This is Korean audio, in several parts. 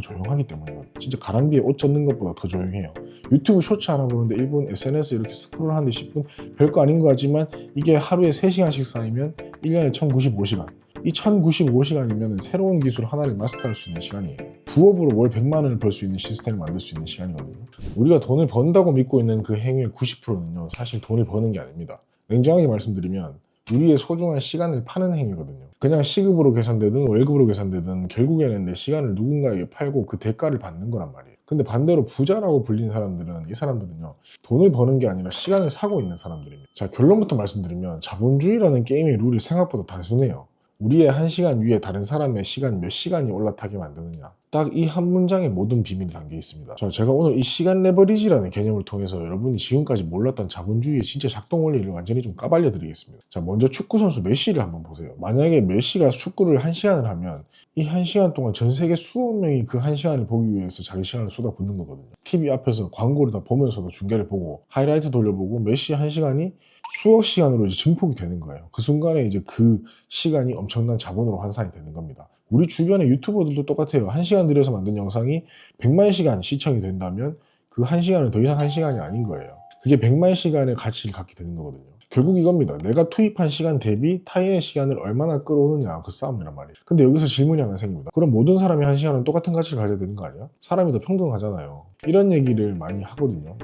너무 조용하기 때문이거든요. 진짜 가랑비에 옷 젖는 것보다 더 조용해요. 유튜브 쇼츠 하나 보는데 1분, SNS 이렇게 스크롤 하는데 10분, 별거 아닌 것 같지만 이게 하루에 3시간씩 쌓이면 1년에 1095시간. 이 1095시간이면 새로운 기술 하나를 마스터할 수 있는 시간이에요. 부업으로 월 100만 원을 벌 수 있는 시스템을 만들 수 있는 시간이거든요. 우리가 돈을 번다고 믿고 있는 그 행위의 90%는요, 사실 돈을 버는 게 아닙니다. 냉정하게 말씀드리면 우리의 소중한 시간을 파는 행위거든요. 그냥 시급으로 계산되든 월급으로 계산되든 결국에는 내 시간을 누군가에게 팔고 그 대가를 받는 거란 말이에요. 근데 반대로 부자라고 불린 사람들은, 이 사람들은요, 돈을 버는 게 아니라 시간을 사고 있는 사람들입니다. 자, 결론부터 말씀드리면 자본주의라는 게임의 룰이 생각보다 단순해요. 우리의 1시간 위에 다른 사람의 시간 몇 시간이 올라타게 만드느냐, 딱 이 한 문장에 모든 비밀이 담겨 있습니다. 제가 오늘 이 시간 레버리지라는 개념을 통해서 여러분이 지금까지 몰랐던 자본주의의 진짜 작동 원리를 완전히 좀 까발려 드리겠습니다. 자, 먼저 축구 선수 메시를 한번 보세요. 만약에 메시가 축구를 1시간을 하면 이 1시간 동안 전 세계 수억 명이 그 1시간을 보기 위해서 자기 시간을 쏟아붓는 거거든요. TV 앞에서 광고를 다 보면서도 중계를 보고 하이라이트 돌려보고 메시 1시간이 수억 시간으로 이제 증폭이 되는 거예요. 그 순간에 이제 그 시간이 엄청난 자본으로 환산이 되는 겁니다. 우리 주변의 유튜버들도 똑같아요. 1시간 들여서 만든 영상이 100만 시간 시청이 된다면 그 1시간은 더 이상 1시간이 아닌 거예요. 그게 100만 시간의 가치를 갖게 되는 거거든요. 결국 이겁니다. 내가 투입한 시간 대비 타인의 시간을 얼마나 끌어오느냐, 그 싸움이란 말이에요. 근데 여기서 질문이 하나 생깁니다. 그럼 모든 사람이 1시간은 똑같은 가치를 가져야 되는 거 아니야? 사람이 더 평등하잖아요. 이런 얘기를 많이 하거든요.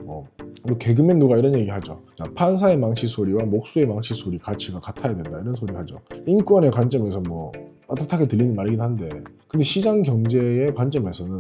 우리 개그맨 누가 이런 얘기 하죠. 자, 판사의 망치 소리와 목수의 망치 소리 가치가 같아야 된다, 이런 소리 하죠. 인권의 관점에서 뭐 따뜻하게 들리는 말이긴 한데, 근데 시장 경제의 관점에서는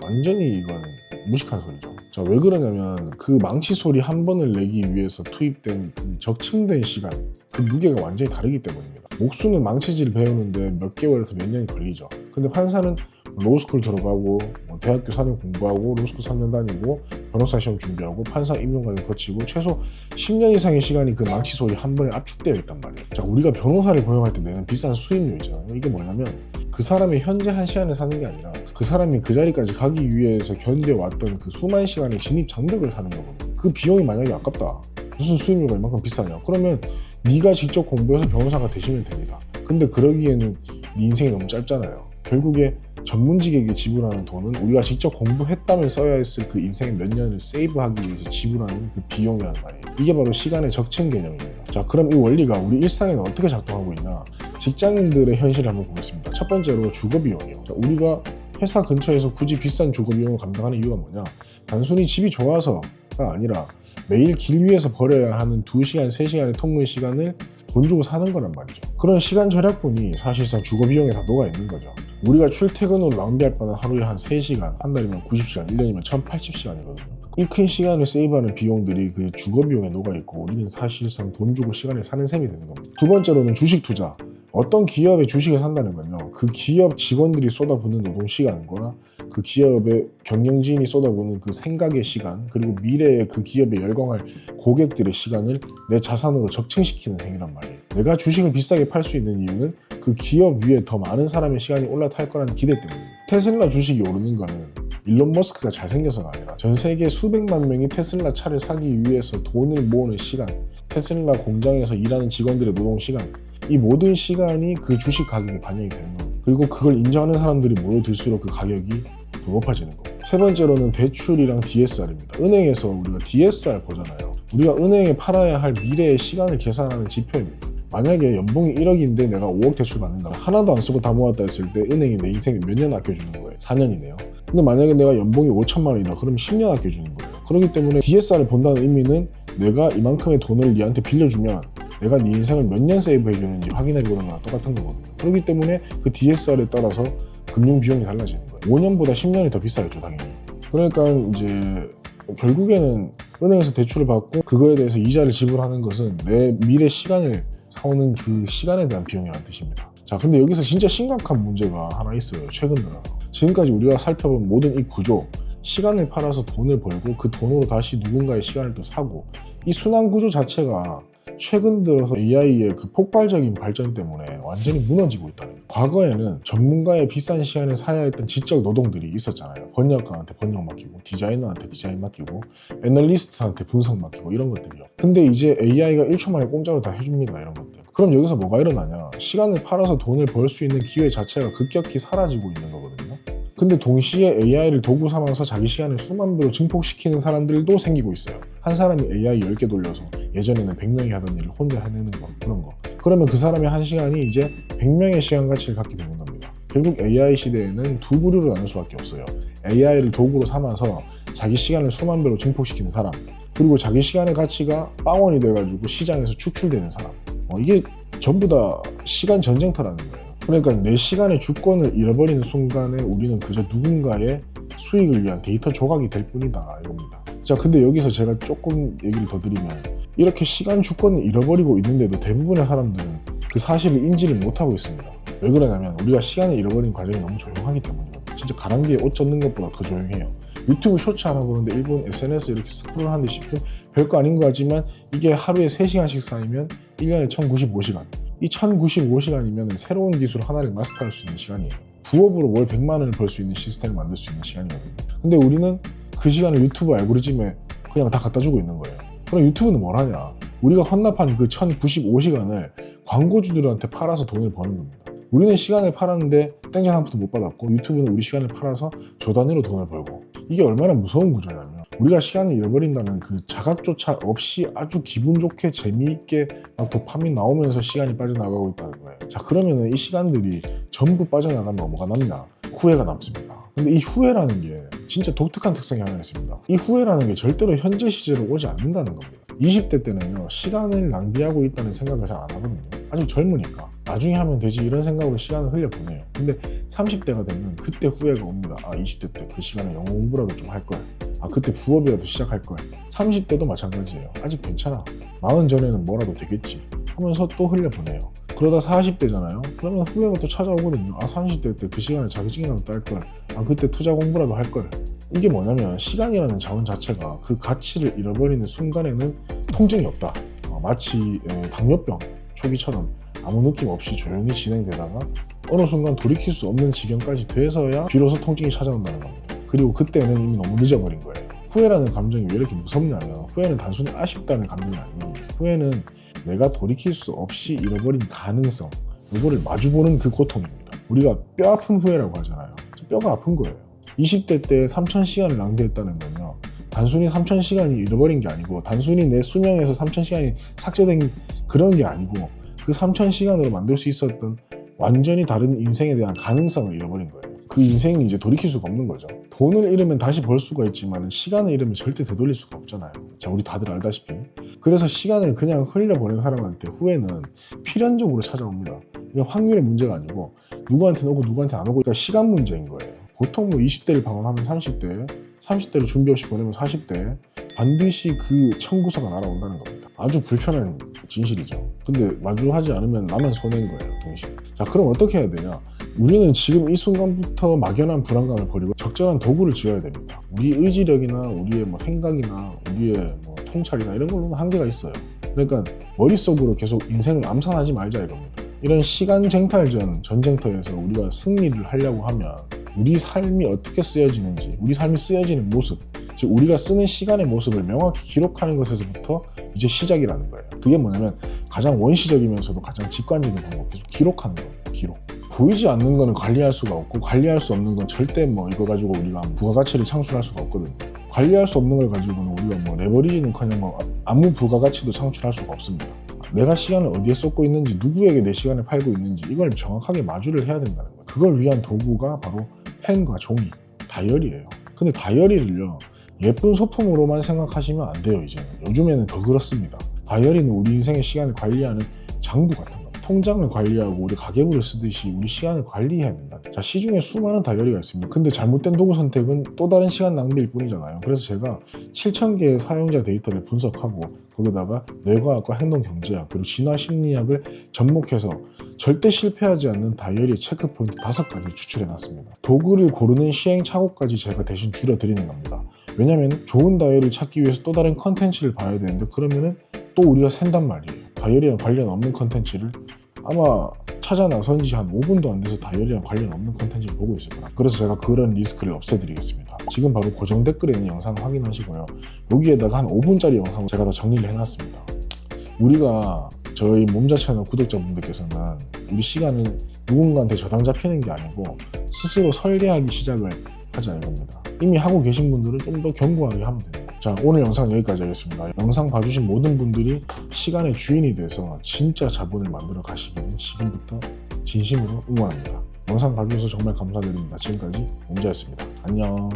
완전히 이거는 무식한 소리죠. 자, 왜 그러냐면 그 망치 소리 한 번을 내기 위해서 투입된 그 적층된 시간, 그 무게가 완전히 다르기 때문입니다. 목수는 망치질을 배우는데 몇 개월에서 몇 년이 걸리죠. 근데 판사는 로스쿨 들어가고 대학교 4년 공부하고 로스쿨 3년 다니고 변호사 시험 준비하고 판사 임용까지 거치고 최소 10년 이상의 시간이 그 망치 소리 한 번에 압축되어 있단 말이에요. 자, 우리가 변호사를 고용할 때 내는 비싼 수임료 있잖아요. 이게 뭐냐면 그 사람이 현재 1시간을 사는 게 아니라 그 사람이 그 자리까지 가기 위해서 견뎌왔던 그 수만 시간의 진입 장벽을 사는 거거든요. 그 비용이 만약에 아깝다, 무슨 수임료가 이만큼 비싸냐, 그러면 네가 직접 공부해서 변호사가 되시면 됩니다. 근데 그러기에는 네 인생이 너무 짧잖아요. 결국에 전문직에게 지불하는 돈은 우리가 직접 공부했다면 써야 했을 그 인생의 몇 년을 세이브하기 위해서 지불하는 그 비용이라는 말이에요. 이게 바로 시간의 적층 개념입니다. 자, 그럼 이 원리가 우리 일상에는 어떻게 작동하고 있나? 직장인들의 현실을 한번 보겠습니다. 첫 번째로 주거비용이요. 자, 우리가 회사 근처에서 굳이 비싼 주거비용을 감당하는 이유가 뭐냐? 단순히 집이 좋아서가 아니라 매일 길 위에서 벌여야 하는 2시간, 3시간의 통근 시간을 돈 주고 사는 거란 말이죠. 그런 시간 절약분이 사실상 주거비용에 다 녹아있는 거죠. 우리가 출퇴근으로 낭비할 뻔한 하루에 한 3시간, 한 달이면 90시간, 1년이면 1080시간이거든요. 이 큰 시간을 세이브하는 비용들이 그 주거비용에 녹아있고 우리는 사실상 돈 주고 시간을 사는 셈이 되는 겁니다. 두 번째로는 주식 투자. 어떤 기업의 주식을 산다는 건요, 그 기업 직원들이 쏟아붓는 노동시간과 그 기업의 경영진이 쏟아부는 그 생각의 시간, 그리고 미래의 그 기업에 열광할 고객들의 시간을 내 자산으로 적층시키는 행위란 말이에요. 내가 주식을 비싸게 팔 수 있는 이유는 그 기업 위에 더 많은 사람의 시간이 올라탈 거라는 기대 때문입니다. 테슬라 주식이 오르는 거는 일론 머스크가 잘생겨서가 아니라 전 세계 수백만 명이 테슬라 차를 사기 위해서 돈을 모으는 시간, 테슬라 공장에서 일하는 직원들의 노동 시간, 이 모든 시간이 그 주식 가격에 반영이 되는 겁니다. 그리고 그걸 인정하는 사람들이 모여들수록 그 가격이 더 높아지는 겁니다. 세 번째로는 대출이랑 DSR입니다. 은행에서 우리가 DSR 보잖아요. 우리가 은행에 팔아야 할 미래의 시간을 계산하는 지표입니다. 만약에 연봉이 1억인데 내가 5억 대출 받는다, 하나도 안 쓰고 다 모았다 했을 때 은행이 내 인생에 몇 년 아껴주는 거예요? 4년이네요. 근데 만약에 내가 연봉이 5천만 원이다, 그럼 10년 아껴주는 거예요. 그렇기 때문에 DSR을 본다는 의미는 내가 이만큼의 돈을 니한테 빌려주면 내가 네 인생을 몇 년 세이브 해주는지 확인해보는 거랑 똑같은 거거든요. 그렇기 때문에 그 DSR에 따라서 금융 비용이 달라지는 거예요. 5년보다 10년이 더 비싸겠죠, 당연히. 그러니까 이제 결국에는 은행에서 대출을 받고 그거에 대해서 이자를 지불하는 것은 내 미래 시간을 사오는 그 시간에 대한 비용이라는 뜻입니다. 자, 근데 여기서 진짜 심각한 문제가 하나 있어요. 최근 들어서 지금까지 우리가 살펴본 모든 이 구조, 시간을 팔아서 돈을 벌고 그 돈으로 다시 누군가의 시간을 또 사고, 이 순환 구조 자체가 최근 들어서 AI의 그 폭발적인 발전 때문에 완전히 무너지고 있다는 거예요. 과거에는 전문가의 비싼 시간에 사야 했던 지적 노동들이 있었잖아요. 번역가한테 번역 맡기고, 디자이너한테 디자인 맡기고, 애널리스트한테 분석 맡기고, 이런 것들이요. 근데 이제 AI가 1초 만에 공짜로 다 해줍니다, 이런 것들. 그럼 여기서 뭐가 일어나냐? 시간을 팔아서 돈을 벌 수 있는 기회 자체가 급격히 사라지고 있는 거거든요. 근데 동시에 AI를 도구 삼아서 자기 시간을 수만 배로 증폭시키는 사람들도 생기고 있어요. 한 사람이 AI 10개 돌려서 예전에는 100명이 하던 일을 혼자 해내는 거, 그런 거. 그러면 그 사람의 한 시간이 이제 100명의 시간 가치를 갖게 되는 겁니다. 결국 AI 시대에는 두 부류로 나눌 수밖에 없어요. AI를 도구로 삼아서 자기 시간을 수만 배로 증폭시키는 사람, 그리고 자기 시간의 가치가 빵원이 돼가지고 시장에서 축출되는 사람. 이게 전부 다 시간 전쟁터라는 거예요. 그러니까 내 시간의 주권을 잃어버리는 순간에 우리는 그저 누군가의 수익을 위한 데이터 조각이 될 뿐이다, 이겁니다. 자, 근데 여기서 제가 조금 얘기를 더 드리면, 이렇게 시간 주권을 잃어버리고 있는데도 대부분의 사람들은 그 사실을 인지를 못하고 있습니다. 왜 그러냐면 우리가 시간을 잃어버리는 과정이 너무 조용하기 때문이거든요. 진짜 가랑비에 옷 젖는 것보다 더 조용해요. 유튜브 쇼츠 하나 보는데 일본 SNS 이렇게 스크롤 하는데 10분 별거 아닌 것 같지만 이게 하루에 3시간씩 쌓이면 1년에 1095시간. 이 1095시간이면 새로운 기술 하나를 마스터할 수 있는 시간이에요. 부업으로 월 100만 원을 벌 수 있는 시스템을 만들 수 있는 시간이거든요. 근데 우리는 그 시간을 유튜브 알고리즘에 그냥 다 갖다 주고 있는 거예요. 그럼 유튜브는 뭘 하냐? 우리가 헌납한 그 1095시간을 광고주들한테 팔아서 돈을 버는 겁니다. 우리는 시간을 팔았는데 땡전 한 푼도 못 받았고, 유튜브는 우리 시간을 팔아서 조 단위로 돈을 벌고. 이게 얼마나 무서운 구조냐면, 우리가 시간을 잃어버린다는 그 자각조차 없이 아주 기분 좋게 재미있게 막 도파민 나오면서 시간이 빠져나가고 있다는 거예요. 자, 그러면은 이 시간들이 전부 빠져나가면 뭐가 남냐? 후회가 남습니다. 근데 이 후회라는 게 진짜 독특한 특성이 하나 있습니다. 이 후회라는 게 절대로 현재 시제로 오지 않는다는 겁니다. 20대 때는요, 시간을 낭비하고 있다는 생각을 잘 안 하거든요. 아직 젊으니까 나중에 하면 되지 이런 생각으로 시간을 흘려보내요. 근데 30대가 되면 그때 후회가 옵니다. 20대 때 그 시간에 영어 공부라도 좀 할걸. 그때 부업이라도 시작할걸. 30대도 마찬가지예요. 아직 괜찮아. 40 전에는 뭐라도 되겠지 하면서 또 흘려보내요. 그러다 40대잖아요. 그러면 후회가 또 찾아오거든요. 30대 때 그 시간에 자격증이라도 딸걸. 그때 투자 공부라도 할걸. 이게 뭐냐면 시간이라는 자원 자체가 그 가치를 잃어버리는 순간에는 통증이 없다. 마치 당뇨병 초기처럼 아무 느낌 없이 조용히 진행되다가 어느 순간 돌이킬 수 없는 지경까지 돼서야 비로소 통증이 찾아온다는 겁니다. 그리고 그때는 이미 너무 늦어버린 거예요. 후회라는 감정이 왜 이렇게 무섭냐면, 후회는 단순히 아쉽다는 감정이 아닙니다. 후회는 내가 돌이킬 수 없이 잃어버린 가능성, 이거를 마주보는 그 고통입니다. 우리가 뼈 아픈 후회라고 하잖아요. 뼈가 아픈 거예요. 20대 때 3000시간을 낭비했다는 건요, 단순히 3000시간이 잃어버린 게 아니고, 단순히 내 수명에서 3000시간이 삭제된 그런 게 아니고, 그 3000시간으로 만들 수 있었던 완전히 다른 인생에 대한 가능성을 잃어버린 거예요. 그 인생이 이제 돌이킬 수가 없는 거죠. 돈을 잃으면 다시 벌 수가 있지만 시간을 잃으면 절대 되돌릴 수가 없잖아요. 자, 우리 다들 알다시피. 그래서 시간을 그냥 흘려보낸 사람한테 후회는 필연적으로 찾아옵니다. 이게 확률의 문제가 아니고 누구한테는 오고 누구한테 안 오고, 그러니까 시간 문제인 거예요. 보통 20대를 방황하면 30대를 준비 없이 보내면 40대, 반드시 그 청구서가 날아온다는 겁니다. 아주 불편한 진실이죠. 근데 마주하지 않으면 나만 손해인 거예요, 동시에. 자, 그럼 어떻게 해야 되냐? 우리는 지금 이 순간부터 막연한 불안감을 버리고 적절한 도구를 쥐어야 됩니다. 우리 의지력이나 우리의 생각이나 우리의 통찰이나 이런 걸로는 한계가 있어요. 그러니까 머릿속으로 계속 인생을 암산하지 말자, 이겁니다. 이런 시간 쟁탈전 전쟁터에서 우리가 승리를 하려고 하면 우리 삶이 어떻게 쓰여지는지, 우리 삶이 쓰여지는 모습, 즉 우리가 쓰는 시간의 모습을 명확히 기록하는 것에서부터 이제 시작이라는 거예요. 그게 뭐냐면 가장 원시적이면서도 가장 직관적인 방법, 계속 기록하는 겁니다. 기록. 보이지 않는 거는 관리할 수가 없고, 관리할 수 없는 건 절대 이거 가지고 우리가 부가가치를 창출할 수가 없거든요. 관리할 수 없는 걸 가지고는 우리가 레버리지는커녕 아무 부가가치도 창출할 수가 없습니다. 내가 시간을 어디에 쏟고 있는지, 누구에게 내 시간을 팔고 있는지, 이걸 정확하게 마주를 해야 된다는 거예요. 그걸 위한 도구가 바로 펜과 종이, 다이어리예요. 근데 다이어리를요, 예쁜 소품으로만 생각하시면 안 돼요. 이제는 요즘에는 더 그렇습니다. 다이어리는 우리 인생의 시간을 관리하는 장부 같은 겁니다. 통장을 관리하고 우리 가계부를 쓰듯이 우리 시간을 관리해야 된다. 자, 시중에 수많은 다이어리가 있습니다. 근데 잘못된 도구 선택은 또 다른 시간 낭비일 뿐이잖아요. 그래서 제가 7000개의 사용자 데이터를 분석하고 거기다가 뇌과학과 행동경제학 그리고 진화심리학을 접목해서 절대 실패하지 않는 다이어리 체크 포인트 5가지 추출해놨습니다. 도구를 고르는 시행착오까지 제가 대신 줄여드리는 겁니다. 왜냐면 좋은 다이어리를 찾기 위해서 또 다른 컨텐츠를 봐야 되는데, 그러면은 또 우리가 샌단 말이에요. 다이어리랑 관련 없는 컨텐츠를 아마 찾아 나선 지 한 5분도 안 돼서 다이어리랑 관련 없는 컨텐츠를 보고 있을 거라. 그래서 제가 그런 리스크를 없애드리겠습니다. 지금 바로 고정 댓글에 있는 영상 확인하시고요. 여기에다가 한 5분짜리 영상을 제가 다 정리를 해놨습니다. 우리가 저희 몸자 채널 구독자분들께서는 우리 시간을 누군가한테 저당 잡히는 게 아니고 스스로 설계하기 시작을 하자는 겁니다. 이미 하고 계신 분들은 좀 더 견고하게 하면 됩니다. 자, 오늘 영상 여기까지 하겠습니다. 영상 봐주신 모든 분들이 시간의 주인이 돼서 진짜 자본을 만들어 가시기를 지금부터 진심으로 응원합니다. 영상 봐주셔서 정말 감사드립니다. 지금까지 몸자였습니다. 안녕.